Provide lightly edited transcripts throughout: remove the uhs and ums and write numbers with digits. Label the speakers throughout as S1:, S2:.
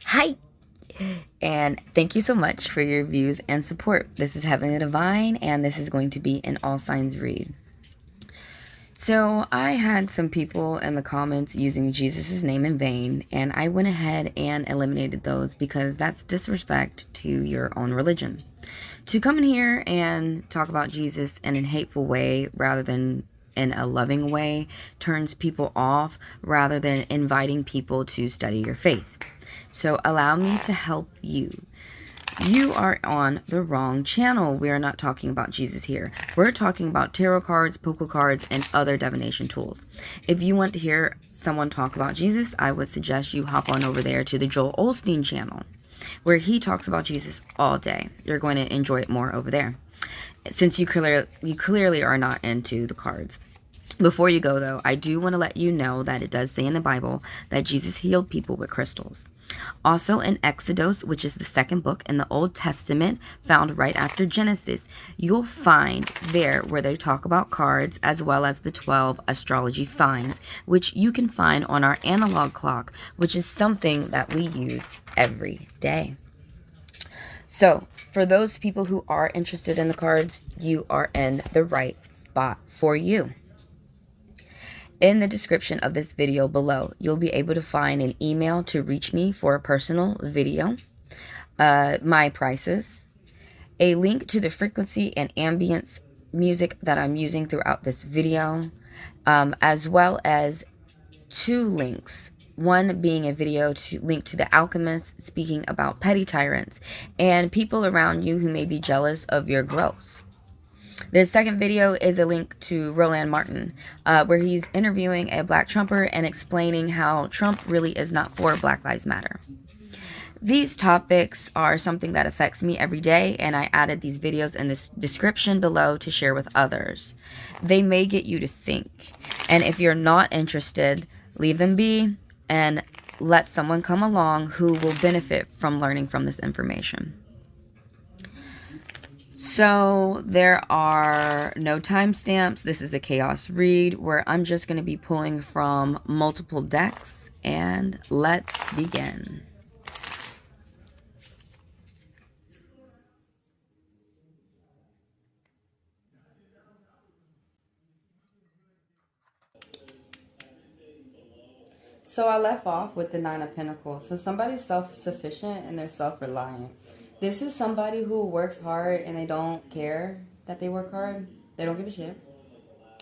S1: Hi, and thank you so much for your views and support. This is Heavenly Divine, and this is going to be an all signs read. So I had some people in the comments using Jesus' name in vain, and I went ahead and eliminated those because that's disrespect to your own religion. To come in here and talk about Jesus in a hateful way rather than in a loving way turns people off rather than inviting people to study your faith. So allow me to help you. You are on the wrong channel. We are not talking about Jesus here. We're talking about tarot cards, poker cards, and other divination tools. If you want to hear someone talk about Jesus, I would suggest you hop on over there to the Joel Osteen channel, where he talks about Jesus all day. You're going to enjoy it more over there, since you clearly are not into the cards. Before you go, though, I do want to let you know that it does say in the Bible that Jesus healed people with crystals. Also in Exodus, which is the second book in the Old Testament, found right after Genesis, you'll find there where they talk about cards as well as the 12 astrology signs, which you can find on our analog clock, which is something that we use every day. So, for those people who are interested in the cards, you are in the right spot for you. In the description of this video below, you'll be able to find an email to reach me for a personal video, my prices, a link to the frequency and ambience music that I'm using throughout this video, as well as 2 links. One being a video to link to the alchemist speaking about petty tyrants and people around you who may be jealous of your growth. The second video is a link to Roland Martin, where he's interviewing a black Trumper and explaining how Trump really is not for Black Lives Matter. These topics are something that affects me every day, and I added these videos in the description below to share with others. They may get you to think, and if you're not interested, leave them be and let someone come along who will benefit from learning from this information. So there are no timestamps. This is a chaos read where I'm just going to be pulling from multiple decks, and let's begin. So I left off with the 9 of Pentacles. So somebody's self-sufficient and they're self-reliant. This is somebody who works hard and they don't care that they work hard. They don't give a shit.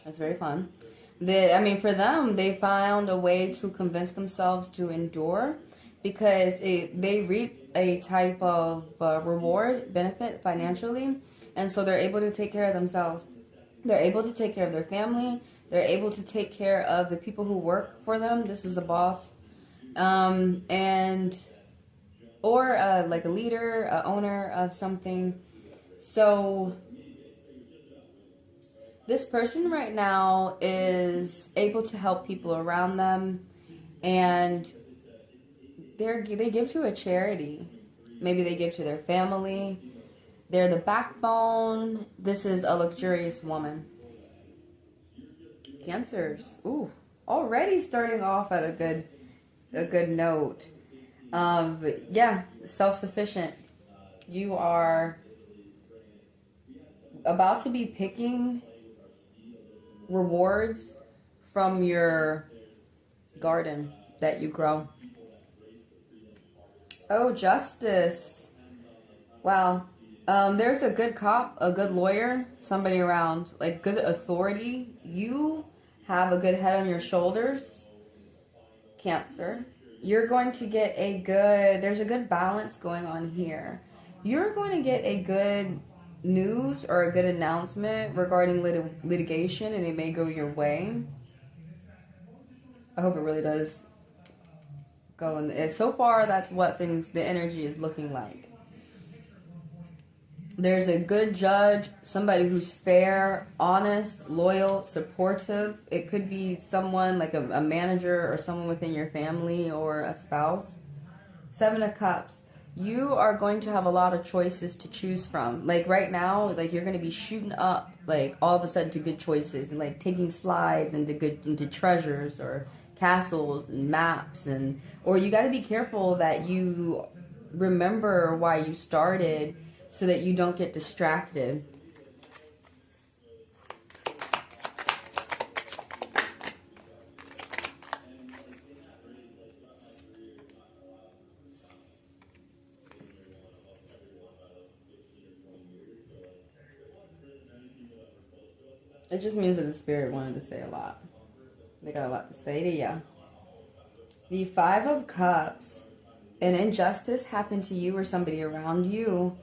S1: It's very fun. For them, they found a way to convince themselves to endure because they reap a type of reward, benefit financially. And so they're able to take care of themselves. They're able to take care of their family. They're able to take care of the people who work for them. This is a boss. Or like a leader, a owner of something. So this person right now is able to help people around them, and they give to a charity. Maybe they give to their family. They're the backbone. This is a luxurious woman. Cancers. Ooh, already starting off at a good note. Yeah, self-sufficient. You are about to be picking rewards from your garden that you grow. Oh, justice. Wow. There's a good cop, a good lawyer, somebody around, like good authority. You have a good head on your shoulders. Cancer. You're going to get there's a good balance going on here. You're going to get a good news or a good announcement regarding litigation, and it may go your way. I hope it really does go in. So far, that's what the energy is looking like. There's a good judge, somebody who's fair, honest, loyal, supportive. It could be someone like a manager or someone within your family or a spouse. 7 of Cups. you are going to have a lot of choices to choose from. Like right now, like you're going to be shooting up, like all of a sudden to good choices, and like taking slides into treasures or castles and maps, and or you got to be careful that you remember why you started so that you don't get distracted. It just means that the spirit wanted to say a lot. They got a lot to say to you. The Five of Cups. An injustice happened to you or somebody around you.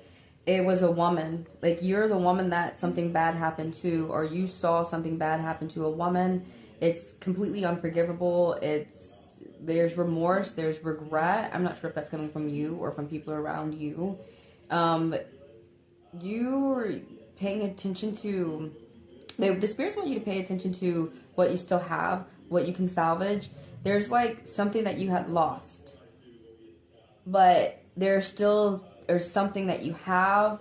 S1: It was a woman. Like you're the woman that something bad happened to, or you saw something bad happen to a woman. It's completely unforgivable. There's remorse, there's regret. I'm not sure if that's coming from you or from people around you. You're paying attention to... The spirits want you to pay attention to what you still have, what you can salvage. There's like something that you had lost, but there's something that you have,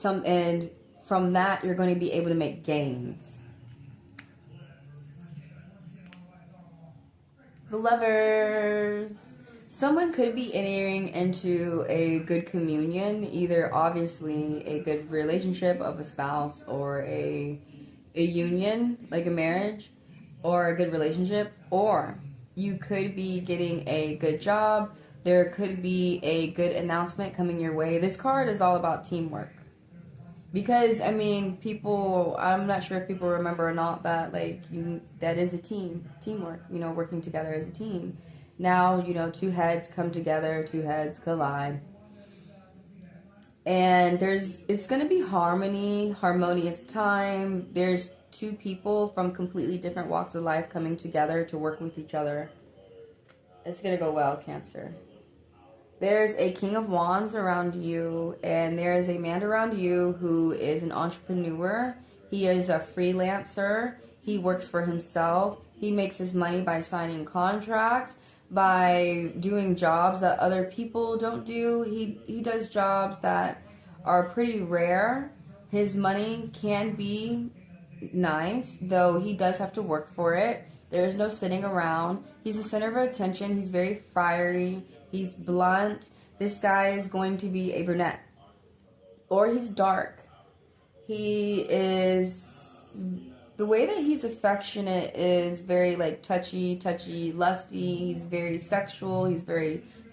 S1: and from that you're going to be able to make gains. The Lovers. Someone could be entering into a good communion, either obviously a good relationship of a spouse or a union, like a marriage, or a good relationship, or you could be getting a good job. There could be a good announcement coming your way. This card is all about teamwork. Because, I mean, people, I'm not sure if people remember or not that, like, that is a teamwork, working together as a team. Now, two heads come together, two heads collide. And it's going to be harmonious time. There's two people from completely different walks of life coming together to work with each other. It's going to go well, Cancer. There's a King of Wands around you, and there is a man around you who is an entrepreneur. He is a freelancer. He works for himself. He makes his money by signing contracts, by doing jobs that other people don't do. He does jobs that are pretty rare. His money can be nice, though he does have to work for it. There is no sitting around. He's the center of attention. He's very fiery. He's blunt. This guy is going to be a brunette. Or he's dark. He is... The way that he's affectionate is very, like, touchy, lusty. He's very sexual. He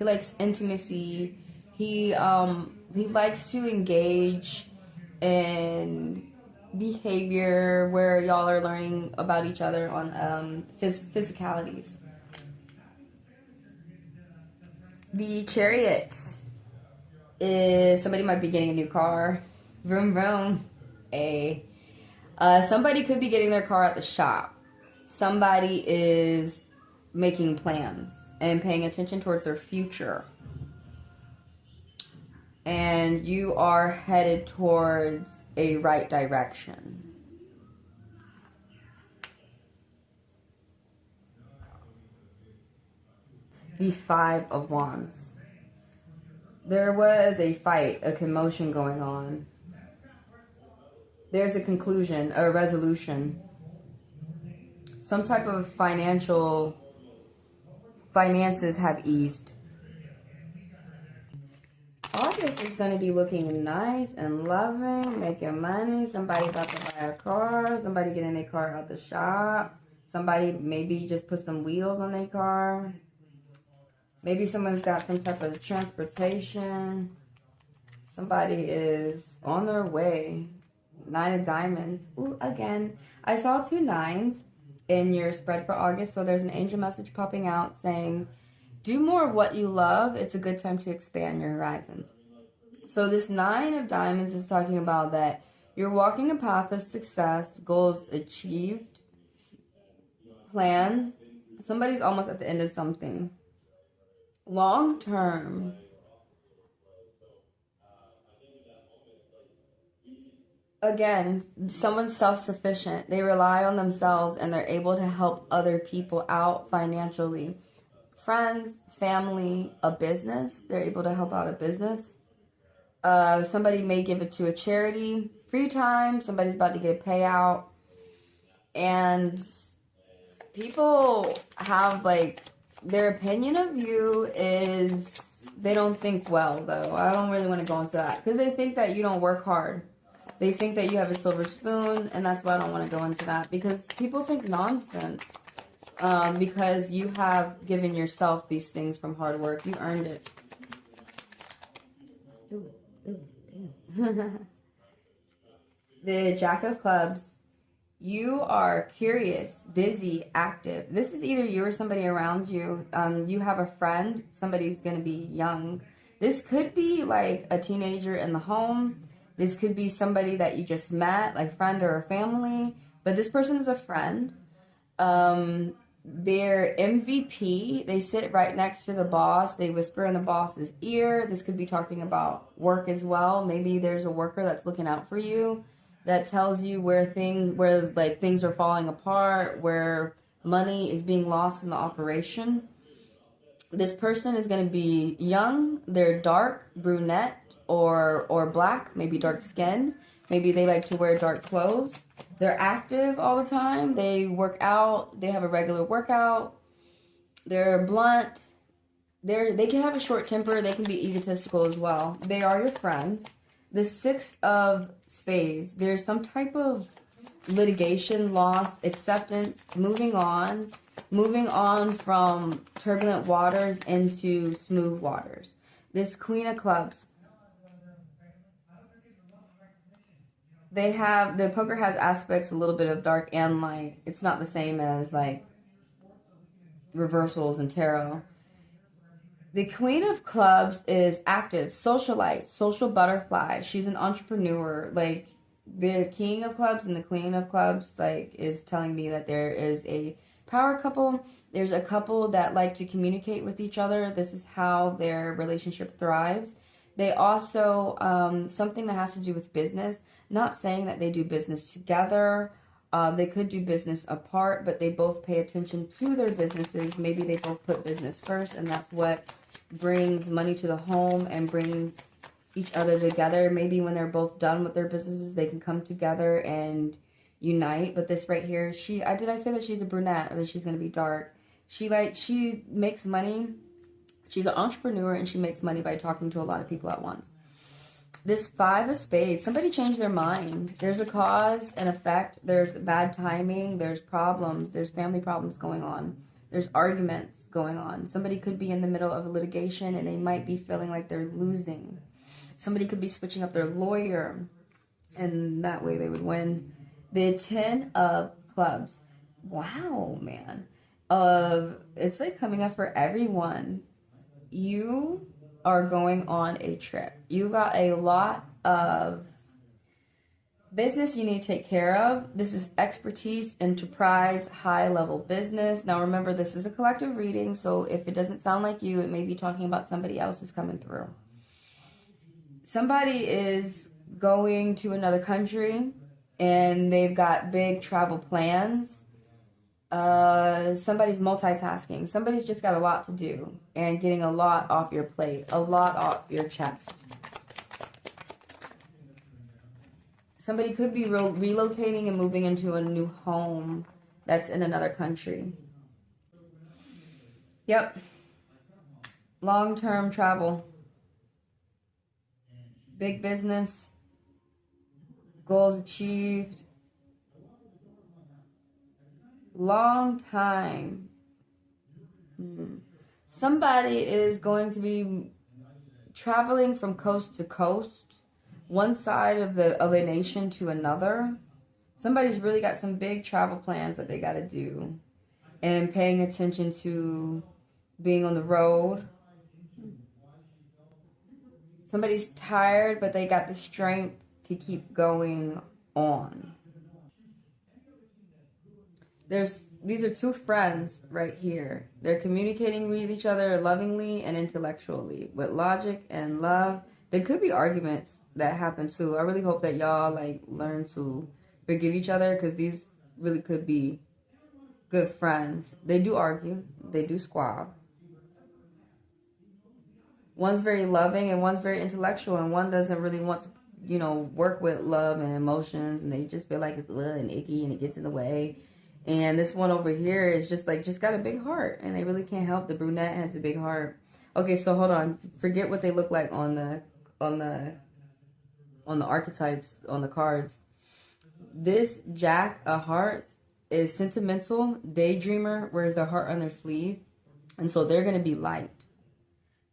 S1: likes intimacy. He likes to engage in behavior where y'all are learning about each other on physicalities. The Chariot is somebody might be getting a new car. Vroom, vroom. Somebody could be getting their car at the shop. Somebody is making plans and paying attention towards their future. And you are headed towards a right direction. The Five of Wands. There was a fight, a commotion going on. There's a conclusion, a resolution. Some type of finances have eased. August is going to be looking nice and loving, making money. Somebody about to buy a car. Somebody getting their car out the shop. Somebody maybe just put some wheels on their car. Maybe someone's got some type of transportation. Somebody is on their way. 9 of Diamonds. Ooh, again. I saw 2 9s in your spread for August, so there's an angel message popping out saying, do more of what you love. It's a good time to expand your horizons. So this 9 of Diamonds is talking about that you're walking a path of success, goals achieved, plans. Somebody's almost at the end of something. Long term. Again, someone's self-sufficient. They rely on themselves and they're able to help other people out financially. friends, family, a business. They're able to help out a business. Somebody may give it to a charity. Free time, somebody's about to get a payout. And people have, like, their opinion of you is, they don't think well, though. I don't really want to go into that. Because they think that you don't work hard. They think that you have a silver spoon, and that's why I don't want to go into that. Because people think nonsense. Because you have given yourself these things from hard work. You earned it. Ooh, damn. The Jack of Clubs. You are curious, busy, active. This is either you or somebody around you. You have a friend. Somebody's going to be young. This could be like a teenager in the home. This could be somebody that you just met, like friend or a family. But this person is a friend. They're MVP. They sit right next to the boss. They whisper in the boss's ear. This could be talking about work as well. Maybe there's a worker that's looking out for you, that tells you where things are falling apart, where money is being lost in the operation. This person is going to be young. They're dark, brunette, or black, maybe dark skinned. Maybe they like to wear dark clothes. They're active all the time. They work out. They have a regular workout. They're blunt. They can have a short temper. They can be egotistical as well. They are your friend. The Six of Spades. There's some type of litigation, loss, acceptance, moving on from turbulent waters into smooth waters. This Queen of Clubs. The poker has aspects a little bit of dark and light. It's not the same as like reversals and tarot. The Queen of Clubs is active, socialite, social butterfly. She's an entrepreneur. Like, the King of Clubs and the Queen of Clubs, like, is telling me that there is a power couple. There's a couple that like to communicate with each other. This is how their relationship thrives. They also, something that has to do with business. Not saying that they do business together. They could do business apart, but they both pay attention to their businesses. Maybe they both put business first, and that's what brings money to the home and brings each other together. Maybe when they're both done with their businesses, they can come together and unite. But this right here, did I say that she's a brunette or that she's going to be dark? She makes money. She's an entrepreneur, and she makes money by talking to a lot of people at once. This Five of Spades, somebody changed their mind. There's a cause and effect. There's bad timing. There's problems. There's family problems going on. There's arguments going on. Somebody could be in the middle of a litigation, and they might be feeling like they're losing. Somebody could be switching up their lawyer, and that way they would win. The Ten of Clubs. Wow, man. It's like coming up for everyone. You are going on a trip. You got a lot of business you need to take care of. This is expertise, enterprise, high-level business. Now remember, this is a collective reading, so if it doesn't sound like you, it may be talking about somebody else who's coming through. Somebody is going to another country, and they've got big travel plans. Somebody's multitasking. Somebody's just got a lot to do and getting a lot off your plate, a lot off your chest. Somebody could be relocating and moving into a new home that's in another country. Yep. Long-term travel. Big business. Goals achieved. Long time. Somebody is going to be traveling from coast to coast, one side of a nation to another. Somebody's really got some big travel plans that they got to do, and paying attention to being on the road. Somebody's tired, but they got the strength to keep going on. These are two friends right here. They're communicating with each other lovingly and intellectually, with logic and love. There could be arguments that happen too. I really hope that y'all learn to forgive each other, because these really could be good friends. They do argue. They do squabble. One's very loving and one's very intellectual, and one doesn't really want to, you know, work with love and emotions, and they just feel like it's and icky and it gets in the way. And this one over here is just got a big heart, and they really can't help. The brunette has a big heart. Okay, so hold on. Forget what they look like on the archetypes on the cards. This Jack of Hearts is sentimental, daydreamer, wears their heart on their sleeve, and so they're gonna be light.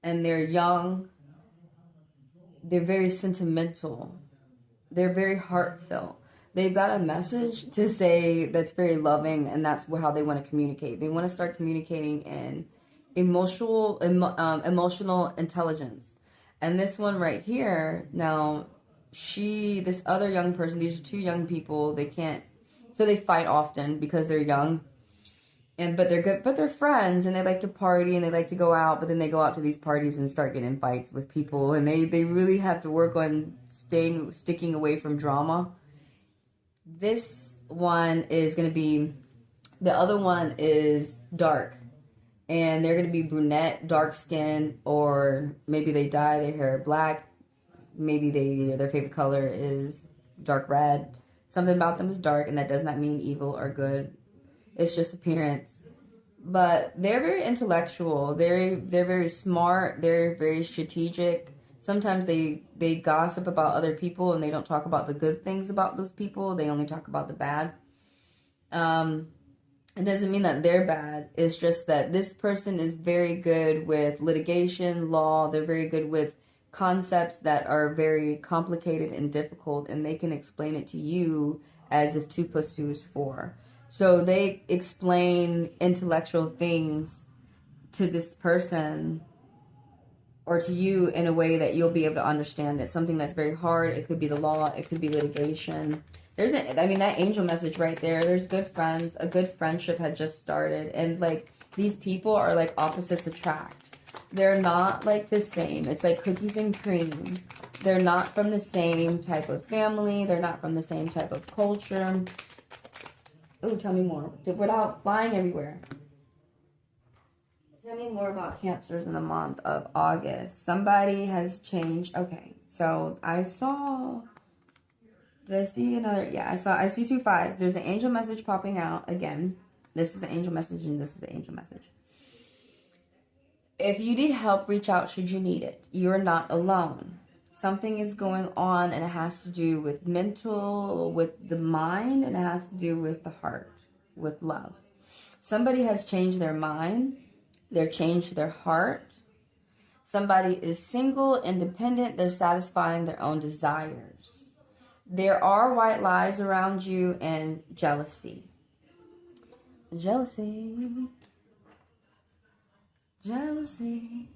S1: And they're young. They're very sentimental. They're very heartfelt. They've got a message to say that's very loving, and that's how they want to communicate. They want to start communicating in emotional intelligence. And this one right here, now, this other young person, these are two young people, they can't, so they fight often because they're young. But they're good, but they're friends, and they like to party, and they like to go out, but then they go out to these parties and start getting fights with people, and they really have to work on sticking away from drama. This one is going to be, the other one is dark, and they're going to be brunette, dark skin, or maybe they dye their hair black, maybe their favorite color is dark red. Something about them is dark, and that does not mean evil or good. It's just appearance. But they're very intellectual. They're very smart. They're very strategic. Sometimes they gossip about other people, and they don't talk about the good things about those people. They only talk about the bad. It doesn't mean that they're bad. It's just that this person is very good with litigation, law. They're very good with concepts that are very complicated and difficult, and they can explain it to you as if 2 + 2 is 4. So they explain intellectual things to this person or to you in a way that you'll be able to understand it. Something that's very hard. It could be the law. It could be litigation. That angel message right there. There's good friends. A good friendship had just started. And, like, these people are, like, opposites attract. They're not, like, the same. It's like cookies and cream. They're not from the same type of family. They're not from the same type of culture. Oh, tell me more. Without flying everywhere. Tell me more about Cancers in the month of August. Somebody has changed. Okay, so I saw... Did I see another? Yeah, I see 2 5s. There's an angel message popping out again. This is an angel message, and this is an angel message. If you need help, reach out should you need it. You are not alone. Something is going on, and it has to do with mental, with the mind, and it has to do with the heart, with love. Somebody has changed their mind. They're changed their heart. Somebody is single, independent. They're satisfying their own desires. There are white lies around you and jealousy. Jealousy. Jealousy.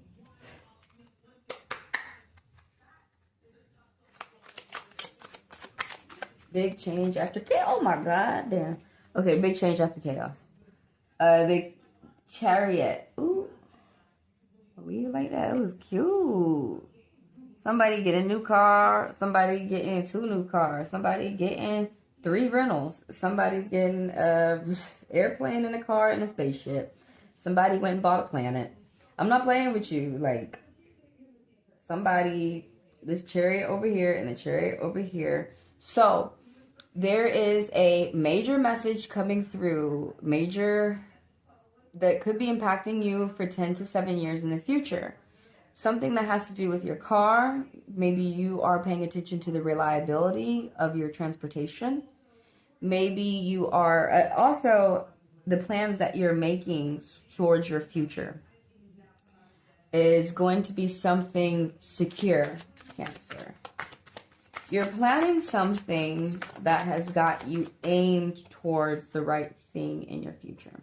S1: Big change after chaos. Oh my god, damn. Okay, big change after chaos. The Chariot. Ooh. We like that. It was cute. Somebody get a new car. Somebody getting 2 new cars. Somebody getting 3 rentals. Somebody's getting an airplane in a car and a spaceship. Somebody went and bought a planet. I'm not playing with you. Like, somebody, this chariot over here and the chariot over here. So, there is a major message coming through, that could be impacting you for 10 to 7 years in the future. Something that has to do with your car. Maybe you are paying attention to the reliability of your transportation. Maybe you are also the plans that you're making towards your future is going to be something secure, Cancer. You're planning something that has got you aimed towards the right thing in your future.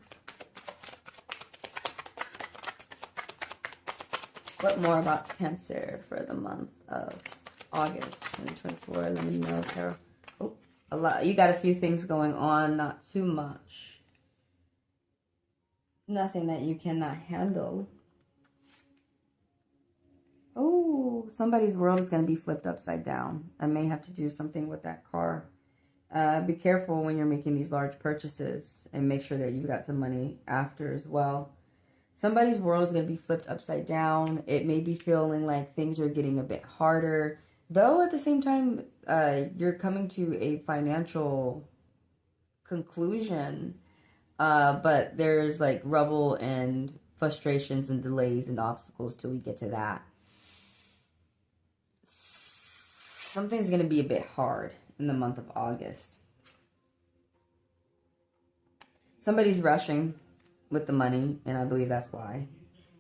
S1: What more about Cancer for the month of August 2024? Let me know, Tarot. Oh, a lot. You got a few things going on, not too much. Nothing that you cannot handle. Oh, somebody's world is going to be flipped upside down. I may have to do something with that car. Be careful when you're making these large purchases and make sure that you've got some money after as well. Somebody's world is going to be flipped upside down. It may be feeling like things are getting a bit harder. Though at the same time, you're coming to a financial conclusion. But there's like rubble and frustrations and delays and obstacles till we get to that. Something's going to be a bit hard in the month of August. Somebody's rushing with the money, and I believe that's why.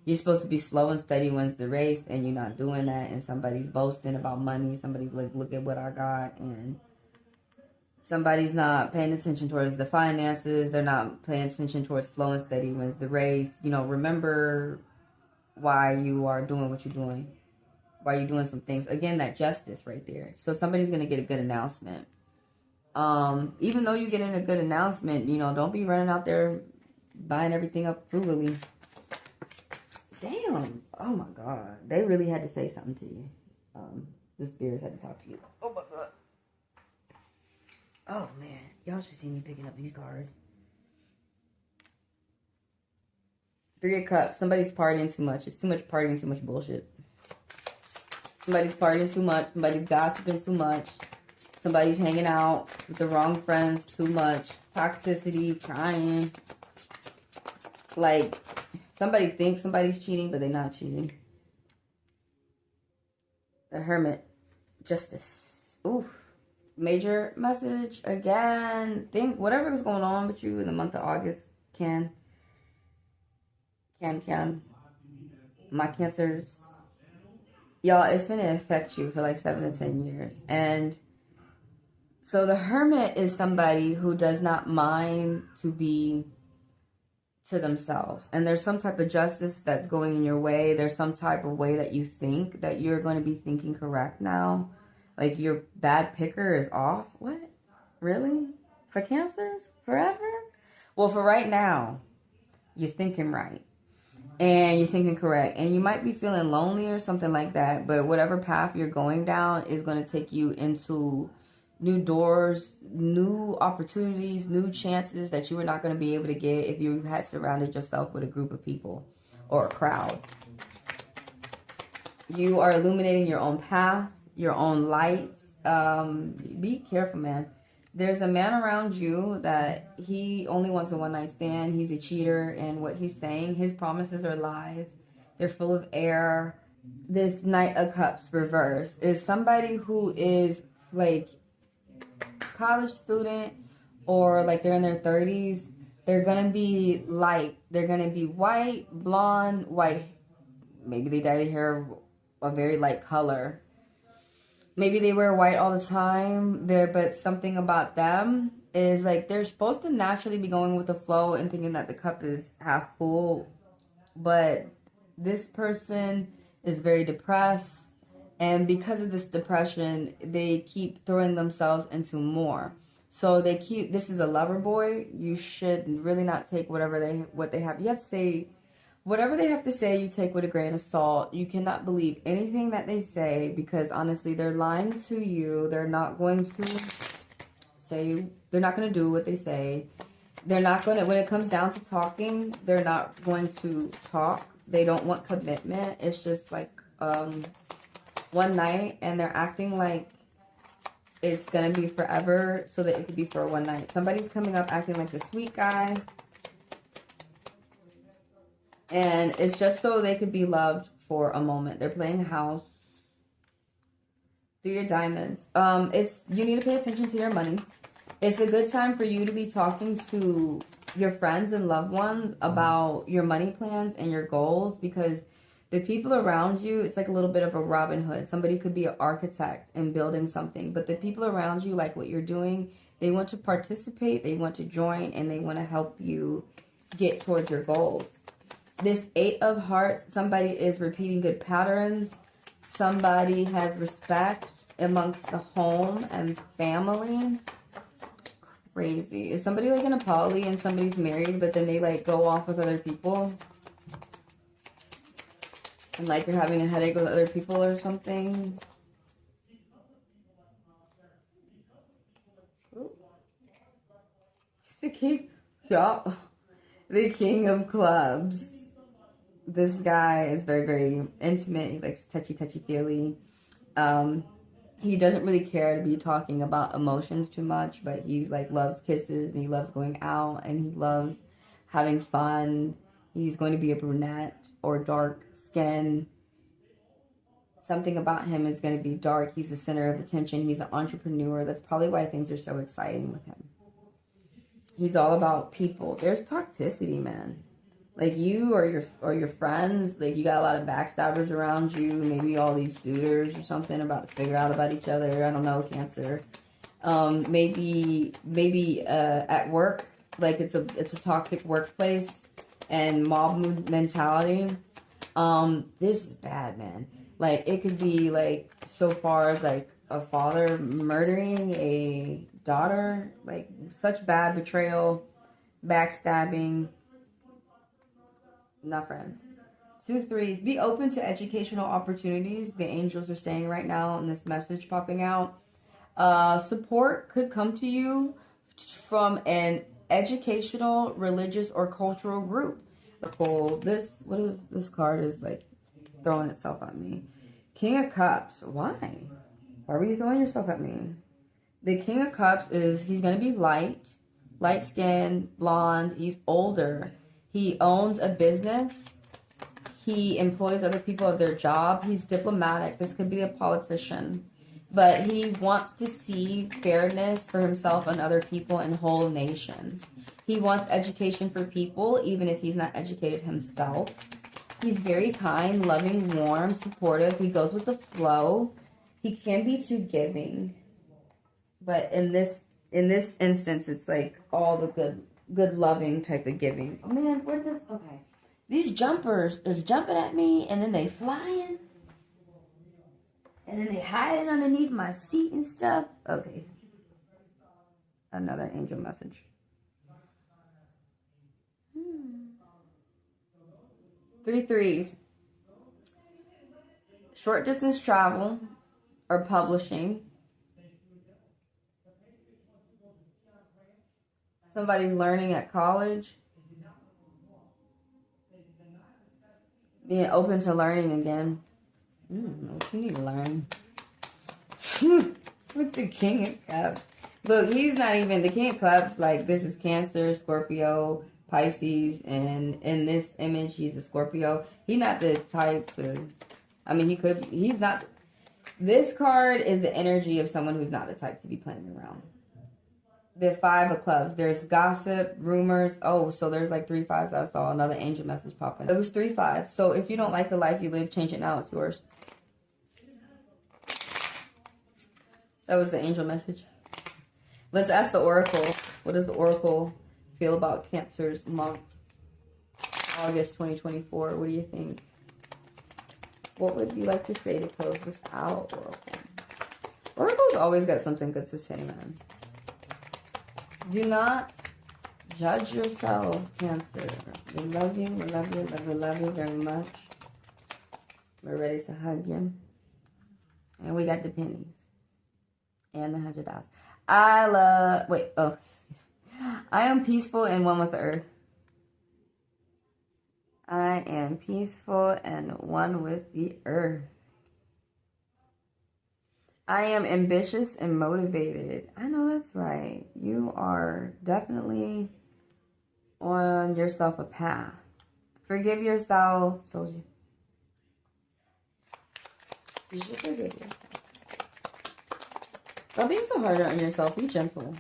S1: You're supposed to be slow and steady wins the race, and you're not doing that, and somebody's boasting about money. Somebody's like, look at what I got, and somebody's not paying attention towards the finances. They're not paying attention towards slow and steady wins the race. You know, remember why you are doing what you're doing. Why you're doing some things. Again, that justice right there. So somebody's going to get a good announcement. Even though you're getting a good announcement, you know, don't be running out there buying everything up frugally. Damn. Oh my God. They really had to say something to you. The spirits had to talk to you. Oh my God. Oh man. Y'all should see me picking up these cards. 3 of Cups. Somebody's partying too much. It's too much partying, too much bullshit. Somebody's partying too much. Somebody's gossiping too much. Somebody's hanging out with the wrong friends too much. Toxicity, crying. Like, somebody thinks somebody's cheating, but they're not cheating. The Hermit. Justice. Oof. Major message. Again. Think whatever is going on with you in the month of August can. My Cancers. Y'all, it's going to affect you for like 7 to 10 years. And so the Hermit is somebody who does not mind to be to themselves. And there's some type of justice that's going in your way. There's some type of way that you think that you're going to be thinking correct now. Like your bad picker is off. What? Really? For Cancers? Forever? Well, for right now, you're thinking right. And you're thinking correct. And you might be feeling lonely or something like that. But whatever path you're going down is going to take you into new doors, new opportunities, new chances that you were not going to be able to get if you had surrounded yourself with a group of people or a crowd. You are illuminating your own path, your own light. Be careful, man. There's a man around you that he only wants a one-night stand. He's a cheater, and what he's saying, his promises are lies. They're full of air. This Knight of Cups reverse is somebody who is like college student or like they're in their 30s. They're going to be light. They're going to be white, blonde, white. Maybe they dye their hair a very light color. Maybe they wear white all the time, but something about them is like they're supposed to naturally be going with the flow and thinking that the cup is half full. But this person is very depressed. And because of this depression, they keep throwing themselves into more. So this is a lover boy. You should really not take what they have. You have to say, whatever they have to say, you take with a grain of salt. You cannot believe anything that they say because honestly, they're lying to you. They're not going to do what they say. They're not going to, when it comes down to talking, they're not going to talk. They don't want commitment. It's just like one night, and they're acting like it's going to be forever so that it could be for one night. Somebody's coming up acting like the sweet guy. And it's just so they could be loved for a moment. They're playing house. 3 of Diamonds. You need to pay attention to your money. It's a good time for you to be talking to your friends and loved ones about your money plans and your goals, because the people around you, it's like a little bit of a Robin Hood. Somebody could be an architect and building something, but the people around you like what you're doing. They want to participate, they want to join, and they want to help you get towards your goals. This 8 of Hearts, somebody is repeating good patterns. Somebody has respect amongst the home and family. Crazy. Is somebody like in a poly and somebody's married, but then they like go off with other people? And like you're having a headache with other people or something? Ooh. The king. Yeah. The King of Clubs. This guy is very, very intimate. He likes touchy-feely. He doesn't really care to be talking about emotions too much, but he like loves kisses and he loves going out and he loves having fun. He's going to be a brunette or dark skin. Something about him is going to be dark. He's the center of attention. He's an entrepreneur. That's probably why things are so exciting with him. He's all about people. There's toxicity, man. Like you or your friends, like you got a lot of backstabbers around you, maybe all these suitors or something about to figure out about each other. I don't know, Cancer. Maybe at work, like it's a toxic workplace and mob mentality. This is bad, man. Like it could be like so far as like a father murdering a daughter, like such bad betrayal, backstabbing. Not friends. 2 3s. Be open to educational opportunities. The angels are saying right now in this message popping out. Support could come to you from an educational, religious, or cultural group. What is this card is like throwing itself at me. King of Cups. Why? Why were you throwing yourself at me? The King of Cups is he's gonna be light skinned, blonde. He's older. He owns a business. He employs other people at their job. He's diplomatic. This could be a politician. But he wants to see fairness for himself and other people and whole nations. He wants education for people, even if he's not educated himself. He's very kind, loving, warm, supportive. He goes with the flow. He can be too giving. But in this instance, it's like all the good loving type of giving. Oh man, where did this? Okay, these jumpers is jumping at me, and then they flying, and then they hiding underneath my seat and stuff. Okay, another angel message. 3 3s. Short distance travel or publishing. Somebody's learning at college. Being open to learning again. What you need to learn. Look, the King of Cups. Look, he's not even the King of Cups. Like, this is Cancer, Scorpio, Pisces, and in this image, he's a Scorpio. He's not the type to, I mean, he's not. This card is the energy of someone who's not the type to be playing around. The 5 of Clubs. There's gossip, rumors. Oh, so there's like 3 5s. I saw another angel message popping. It was 3 5. So if you don't like the life you live, change it now. It's yours. That was the angel message. Let's ask the Oracle. What does the Oracle feel about Cancer's month? August 2024. What do you think? What would you like to say to close this out, Oracle? Oracle's always got something good to say, man. Do not judge yourself, Cancer. We love you, we love you, love you, love you very much. We're ready to hug you. And we got the pennies. And the $100. I am peaceful and one with the earth. I am peaceful and one with the earth. I am ambitious and motivated. I know that's right. You are definitely on yourself a path. Forgive yourself. Told you. You should forgive yourself. Stop being so hard on yourself. Be gentle.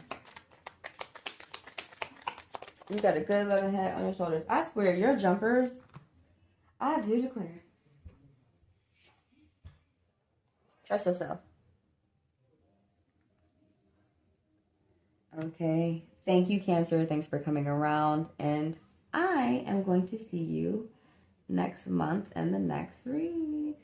S1: You got a good loving head on your shoulders. I swear, your jumpers, I do declare. Trust yourself. Okay. Thank you, Cancer. Thanks for coming around. And I am going to see you next month and the next read.